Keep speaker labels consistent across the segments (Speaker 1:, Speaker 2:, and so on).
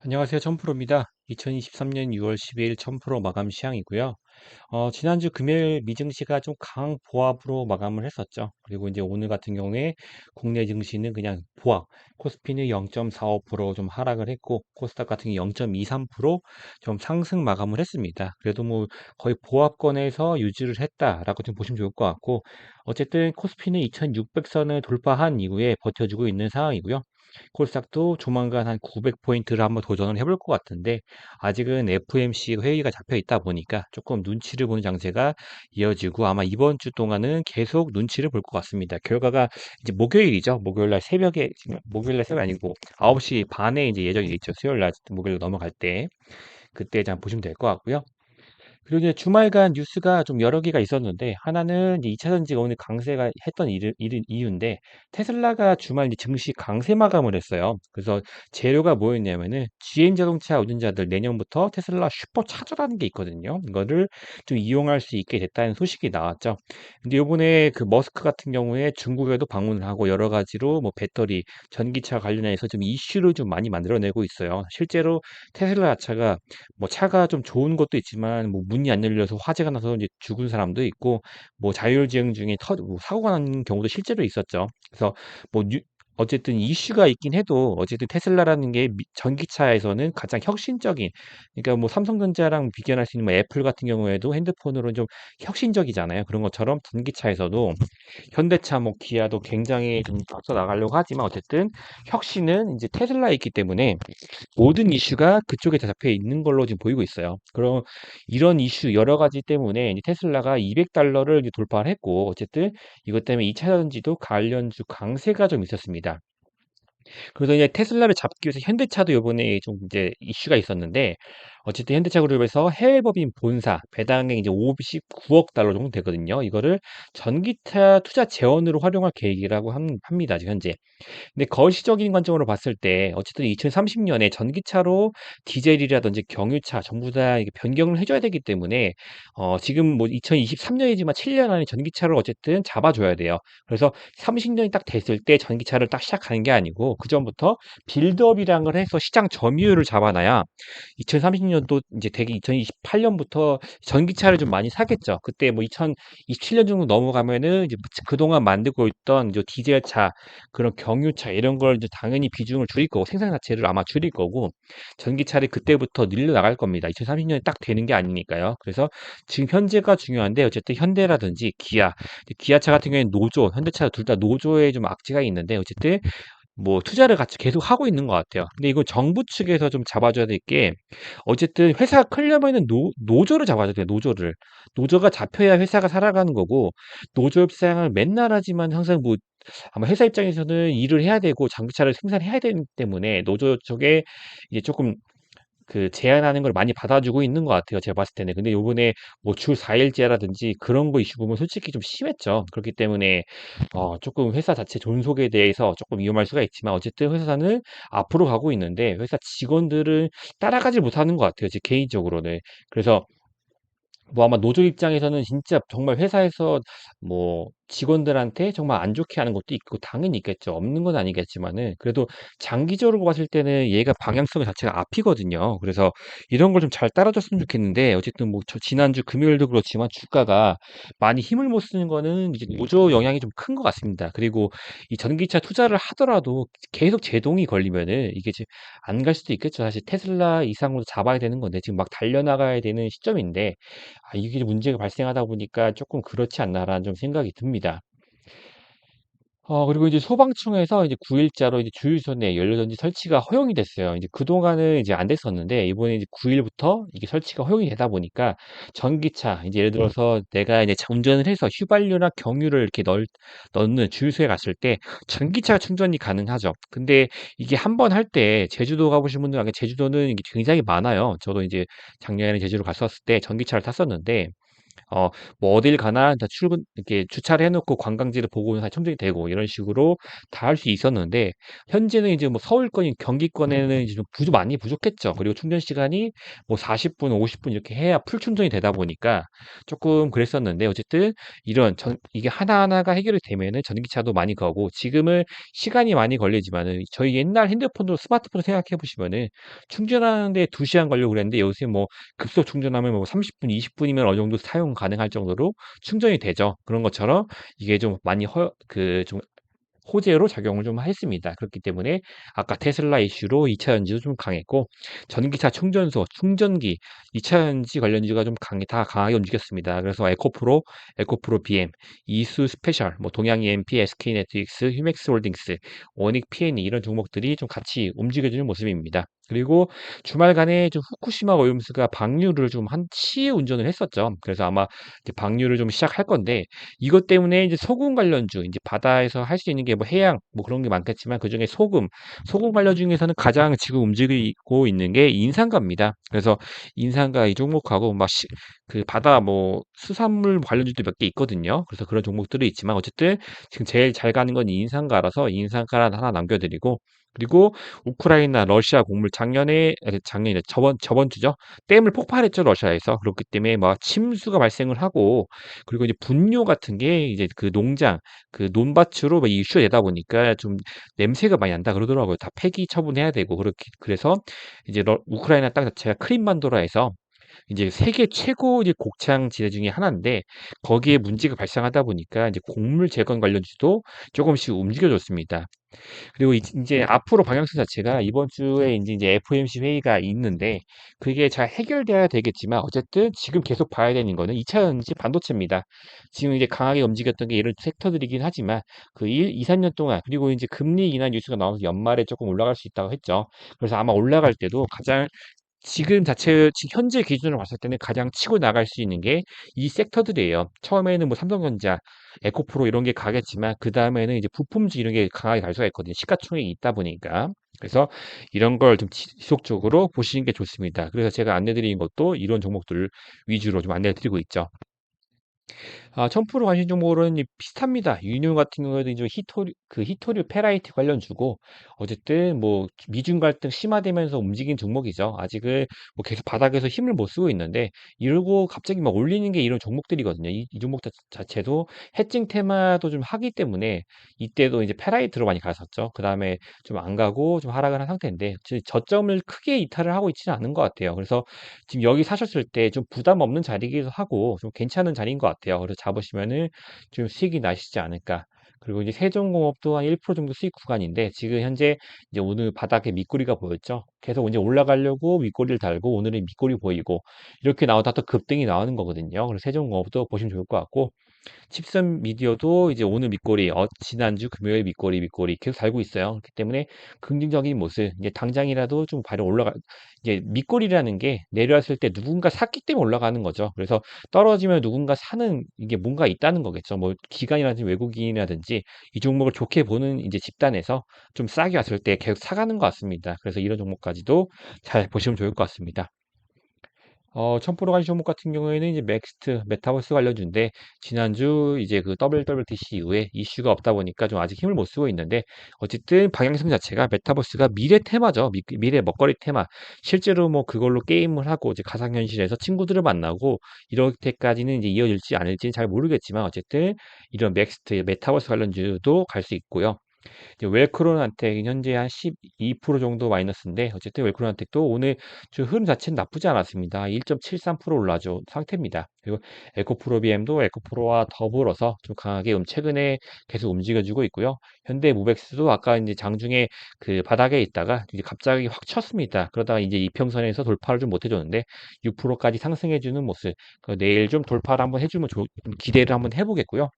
Speaker 1: 안녕하세요. 천프로입니다. 2023년 6월 12일 천프로 마감 시향이고요. 지난주 금요일 미증시가 좀 강한 보합으로 마감을 했었죠. 그리고 이제 오늘 같은 경우에 국내 증시는 그냥 보합, 코스피는 0.45% 좀 하락을 했고, 코스닥 같은 경우 0.23%좀 상승 마감을 했습니다. 그래도 뭐 거의 보합권에서 유지를 했다라고 좀 보시면 좋을 것 같고, 어쨌든 코스피는 2600선을 돌파한 이후에 버텨주고 있는 상황이고요. 코스닥도 조만간 한 900포인트를 한번 도전을 해볼 것 같은데 아직은 FOMC 회의가 잡혀 있다 보니까 조금 눈치를 보는 장세가 이어지고 아마 이번 주 동안은 계속 눈치를 볼 것 같습니다. 결과가 이제 목요일이죠. 목요일 날 새벽에 목요일 날 새벽 아니고 9시 반에 이제 예정이 있죠. 수요일 날 목요일 넘어갈 때 그때 좀 보시면 될 것 같고요. 그리고 이제 주말간 뉴스가 좀 여러 개가 있었는데 하나는 이제 2차 전지가 오늘 강세가 했던 이유인데 테슬라가 주말 이제 증시 강세 마감을 했어요. 그래서 재료가 뭐였냐면은 GM 자동차 운전자들 내년부터 테슬라 슈퍼차저라는 게 있거든요. 이거를 좀 이용할 수 있게 됐다는 소식이 나왔죠. 근데 요번에 그 머스크 같은 경우에 중국에도 방문을 하고 여러 가지로 뭐 배터리, 전기차 관련해서 좀 이슈를 좀 많이 만들어내고 있어요. 실제로 테슬라 자체가 뭐 차가 좀 좋은 것도 있지만 뭐 문이 안 열려서 화재가 나서 이제 죽은 사람도 있고 뭐 자율주행 중에 뭐 사고가 난 경우도 실제로 있었죠. 그래서 뭐 어쨌든 이슈가 있긴 해도 어쨌든 테슬라라는 게 전기차에서는 가장 혁신적인 그러니까 뭐 삼성전자랑 비교할 수 있는 뭐 애플 같은 경우에도 핸드폰으로 좀 혁신적이잖아요. 그런 것처럼 전기차에서도 현대차, 뭐 기아도 굉장히 좀 앞서 나가려고 하지만 어쨌든 혁신은 이제 테슬라에 있기 때문에 모든 이슈가 그쪽에 다 잡혀 있는 걸로 지금 보이고 있어요. 그럼 이런 이슈 여러 가지 때문에 이제 테슬라가 200달러를 돌파를 했고 어쨌든 이것 때문에 2차 전지도 관련주 강세가 좀 있었습니다. 그래서 이제 테슬라를 잡기 위해서 현대차도 요번에 좀 이제 이슈가 있었는데 어쨌든 현대차 그룹에서 해외 법인 본사 배당액 이제 59억 달러 정도 되거든요. 이거를 전기차 투자 재원으로 활용할 계획이라고 합니다. 지금 현재. 근데 거시적인 관점으로 봤을 때 어쨌든 2030년에 전기차로 디젤이라든지 경유차 전부 다 이게 변경을 해줘야 되기 때문에 지금 뭐 2023년이지만 7년 안에 전기차를 어쨌든 잡아줘야 돼요. 그래서 30년이 딱 됐을 때 전기차를 딱 시작하는 게 아니고 그 전부터 빌드업이라는 걸 해서 시장 점유율을 잡아놔야 2030년도 이제 되게 2028년부터 전기차를 좀 많이 사겠죠. 그때 뭐 2027년 정도 넘어가면은 이제 그동안 만들고 있던 이제 디젤차 그런 경유차 이런 걸 이제 당연히 비중을 줄일 거고 생산 자체를 아마 줄일 거고 전기차를 그때부터 늘려 나갈 겁니다. 2030년에 딱 되는 게 아니니까요. 그래서 지금 현재가 중요한데 어쨌든 현대라든지 기아, 기아차 같은 경우에는 노조, 현대차 둘 다 노조에 좀 악재가 있는데 어쨌든 뭐 투자를 같이 계속 하고 있는 것 같아요. 근데 이거 정부 측에서 좀 잡아줘야 될 게 어쨌든 회사가 크려면은 노조를 잡아줘야 돼요. 노조를 노조가 잡혀야 회사가 살아가는 거고 노조 협상을 맨날 하지만 항상 뭐 아마 회사 입장에서는 일을 해야 되고 장비차를 생산해야 되기 때문에 노조 쪽에 이제 조금 그 제안하는 걸 많이 받아주고 있는 것 같아요. 제가 봤을 때는. 근데 요번에 뭐 주 4일제라든지 그런 거 이슈 보면 솔직히 좀 심했죠. 그렇기 때문에 조금 회사 자체 존속에 대해서 조금 위험할 수가 있지만 어쨌든 회사는 앞으로 가고 있는데 회사 직원들은 따라가지 못하는 것 같아요. 제 개인적으로는. 그래서 뭐 아마 노조 입장에서는 진짜 정말 회사에서 뭐 직원들한테 정말 안 좋게 하는 것도 있고 당연히 있겠죠. 없는 건 아니겠지만은 그래도 장기적으로 봤을 때는 얘가 방향성 자체가 앞이거든요. 그래서 이런 걸 좀 잘 따라줬으면 좋겠는데 어쨌든 뭐 저 지난주 금요일도 그렇지만 주가가 많이 힘을 못 쓰는 거는 이제 노조 영향이 좀 큰 것 같습니다. 그리고 이 전기차 투자를 하더라도 계속 제동이 걸리면은 이게 안 갈 수도 있겠죠. 사실 테슬라 이상으로 잡아야 되는 건데 지금 막 달려나가야 되는 시점인데 이게 문제가 발생하다 보니까 조금 그렇지 않나라는 좀 생각이 듭니다. 그리고 이제 소방청에서 이제 9일자로 이제 주유소 내 연료전지 설치가 허용이 됐어요. 이제 그동안은 이제 안 됐었는데 이번에 이제 9일부터 이게 설치가 허용이 되다 보니까 전기차 이제 예를 들어서 내가 이제 운전을 해서 휘발유나 경유를 이렇게 넣는 주유소에 갔을 때 전기차 충전이 가능하죠. 근데 이게 한 번 할 때 제주도 가보신 분들 아마 제주도는 이게 굉장히 많아요. 저도 이제 작년에 제주로 갔었을 때 전기차를 탔었는데 어, 뭐 어딜 가나 다 출근 이렇게 주차를 해놓고 관광지를 보고는 다 충전이 되고 이런 식으로 다 할 수 있었는데 현재는 이제 뭐 서울권, 경기권에는 이제 좀 많이 부족했죠. 그리고 충전 시간이 뭐 40분, 50분 이렇게 해야 풀 충전이 되다 보니까 조금 그랬었는데 어쨌든 이런 이게 하나하나가 해결이 되면은 전기차도 많이 가고 지금은 시간이 많이 걸리지만은 저희 옛날 핸드폰도 스마트폰 생각해 보시면은 충전하는데 2시간 걸려고 그랬는데 요새 뭐 급속 충전하면 뭐 30분, 20분이면 어느 정도 사용 가능할 정도로 충전이 되죠. 그런 것처럼 이게 좀 많이 좀 호재로 작용을 좀 했습니다. 그렇기 때문에 아까 테슬라 이슈로 2차 전지도 좀 강했고 전기차 충전소, 충전기, 2차 전지 관련주가 좀 다 강하게 움직였습니다. 그래서 에코프로 BM, 이수 스페셜, 뭐 동양 EMP, SK네트릭스, 휴맥스 홀딩스, 원익 P&E 이런 종목들이 좀 같이 움직여주는 모습입니다. 그리고 주말간에 좀 후쿠시마 오염수가 방류를 좀 한 시에 운전을 했었죠. 그래서 아마 이제 방류를 좀 시작할 건데 이것 때문에 이제 소금 관련주, 이제 바다에서 할 수 있는 게 뭐 해양, 뭐 그런 게 많겠지만 그중에 소금 관련 중에서는 가장 지금 움직이고 있는 게 인상가입니다. 그래서 인상가 이 종목하고 그 바다 뭐 수산물 관련주도 몇 개 있거든요. 그래서 그런 종목들이 있지만 어쨌든 지금 제일 잘 가는 건 인상가라서 인상가 하나 남겨드리고 그리고 우크라이나 러시아 곡물 작년에 저번 주죠. 댐을 폭발했죠, 러시아에서. 그렇기 때문에 막 침수가 발생을 하고 그리고 이제 분뇨 같은 게 이제 그 농장 그 논밭으로 막 이슈가 되다 보니까 좀 냄새가 많이 난다 그러더라고요. 다 폐기 처분해야 되고 그렇게 그래서 이제 우크라이나 땅 자체가 크림반도라에서 이제 세계 최고 이제 곡창 지대 중에 하나인데 거기에 문제가 발생하다 보니까 이제 곡물 재건 관련주도 조금씩 움직여졌습니다. 그리고 이제 앞으로 방향성 자체가 이번 주에 이제 FOMC 회의가 있는데 그게 잘 해결돼야 되겠지만 어쨌든 지금 계속 봐야 되는 거는 2차 전지 반도체입니다. 지금 이제 강하게 움직였던 게 이런 섹터들이긴 하지만 그 2, 3년 동안 그리고 이제 금리 인하 뉴스가 나와서 연말에 조금 올라갈 수 있다고 했죠. 그래서 아마 올라갈 때도 가장 지금 현재 기준으로 봤을 때는 가장 치고 나갈 수 있는 게 이 섹터들이에요. 처음에는 뭐 삼성전자, 에코프로 이런 게 가겠지만 그 다음에는 이제 부품주 이런 게 강하게 갈 수가 있거든요. 시가총액이 있다 보니까. 그래서 이런 걸 좀 지속적으로 보시는 게 좋습니다. 그래서 제가 안내드리는 것도 이런 종목들 위주로 좀 안내드리고 있죠. 첨프로 관심 종목으로는 비슷합니다. 유료 같은 경우에도 이제 히토류 페라이트 관련주고, 어쨌든 뭐 미중 갈등 심화되면서 움직인 종목이죠. 아직은 뭐 계속 바닥에서 힘을 못 쓰고 있는데, 이러고 갑자기 막 올리는 게 이런 종목들이거든요. 이 종목 자체도 해칭 테마도 좀 하기 때문에, 이때도 이제 페라이트로 많이 갔었죠. 그 다음에 좀 안 가고 좀 하락을 한 상태인데, 저점을 크게 이탈을 하고 있지는 않은 것 같아요. 그래서 지금 여기 사셨을 때 좀 부담 없는 자리이기도 하고 좀 괜찮은 자리인 것 같아요. 그래서 잡으시면은 좀 수익이 나시지 않을까. 그리고 이제 세종공업도 한 1% 정도 수익 구간인데 지금 현재 이제 오늘 바닥에 밑꼬리가 보였죠. 계속 이제 올라가려고 밑꼬리를 달고 오늘은 밑꼬리 보이고 이렇게 나오다 또 급등이 나오는 거거든요. 그래서 세종공업도 보시면 좋을 것 같고 칩슨 미디어도 이제 오늘 밑꼬리, 지난주 금요일 밑꼬리 계속 달고 있어요. 그렇기 때문에 긍정적인 모습, 이제 당장이라도 좀 바로 이제 밑꼬리라는 게 내려왔을 때 누군가 샀기 때문에 올라가는 거죠. 그래서 떨어지면 누군가 사는 이게 뭔가 있다는 거겠죠. 뭐 기관이라든지 외국인이라든지 이 종목을 좋게 보는 이제 집단에서 좀 싸게 왔을 때 계속 사가는 것 같습니다. 그래서 이런 종목까지도 잘 보시면 좋을 것 같습니다. 첨프로 간 종목 같은 경우에는 이제 메타버스 관련주인데, 지난주 이제 그 WWDC 이후에 이슈가 없다 보니까 좀 아직 힘을 못 쓰고 있는데, 어쨌든 방향성 자체가 메타버스가 미래 테마죠. 미래 먹거리 테마. 실제로 뭐 그걸로 게임을 하고, 이제 가상현실에서 친구들을 만나고, 이럴 때까지는 이제 이어질지 않을지는 잘 모르겠지만, 어쨌든 이런 메타버스 관련주도 갈 수 있고요. 이제 웰크론한텍 현재 한 12% 정도 마이너스인데 어쨌든 웰크론한텍도 오늘 흐름 자체는 나쁘지 않았습니다. 1.73% 올라줘 상태입니다. 그리고 에코프로비엠도 에코프로와 더불어서 좀 강하게 최근에 계속 움직여주고 있고요. 현대무벡스도 아까 이제 장중에 그 바닥에 있다가 이제 갑자기 확 쳤습니다. 그러다가 이제 이평선에서 돌파를 좀 못 해줬는데 6%까지 상승해주는 모습. 내일 좀 돌파를 한번 해주면 기대를 한번 해보겠고요.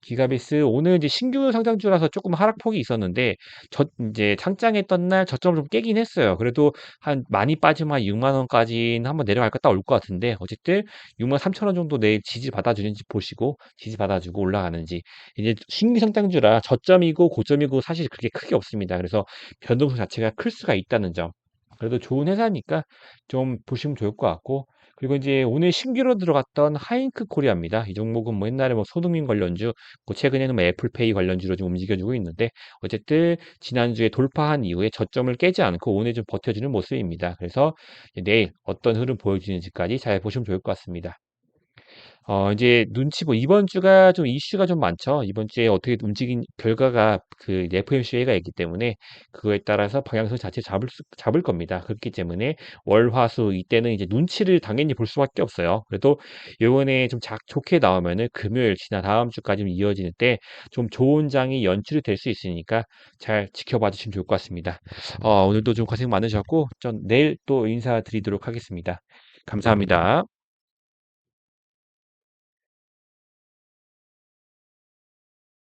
Speaker 1: 기가비스 오늘 이제 신규 상장주라서 조금 하락폭이 있었는데 이제 상장했던 날 저점을 좀 깨긴 했어요. 그래도 한 많이 빠지면 한 6만 원까지는 한번 내려갈까 올 것 같은데 어쨌든 6만 3천 원 정도 내일 지지 받아주는지 보시고 지지 받아주고 올라가는지 이제 신규 상장주라 저점이고 고점이고 사실 그렇게 크게 없습니다. 그래서 변동성 자체가 클 수가 있다는 점. 그래도 좋은 회사니까 좀 보시면 좋을 것 같고, 그리고 이제 오늘 신규로 들어갔던 하잉크 코리아입니다. 이 종목은 뭐 옛날에 뭐 손흥민 관련주, 뭐 최근에는 뭐 애플페이 관련주로 좀 움직여주고 있는데, 어쨌든 지난주에 돌파한 이후에 저점을 깨지 않고 오늘 좀 버텨주는 모습입니다. 그래서 내일 어떤 흐름 보여주는지까지 잘 보시면 좋을 것 같습니다. 이제 눈치 이번 주가 좀 이슈가 좀 많죠. 이번 주에 어떻게 움직인 결과가 그 FOMC가 있기 때문에 그거에 따라서 방향성 자체 잡을 겁니다. 그렇기 때문에 월, 화, 수 이때는 이제 눈치를 당연히 볼 수밖에 없어요. 그래도 요번에 좀 좋게 나오면은 금요일 지나 다음 주까지 좀 이어지는 때 좀 좋은 장이 연출이 될 수 있으니까 잘 지켜봐 주시면 좋을 것 같습니다. 오늘도 좀 고생 많으셨고, 전 내일 또 인사드리도록 하겠습니다. 감사합니다.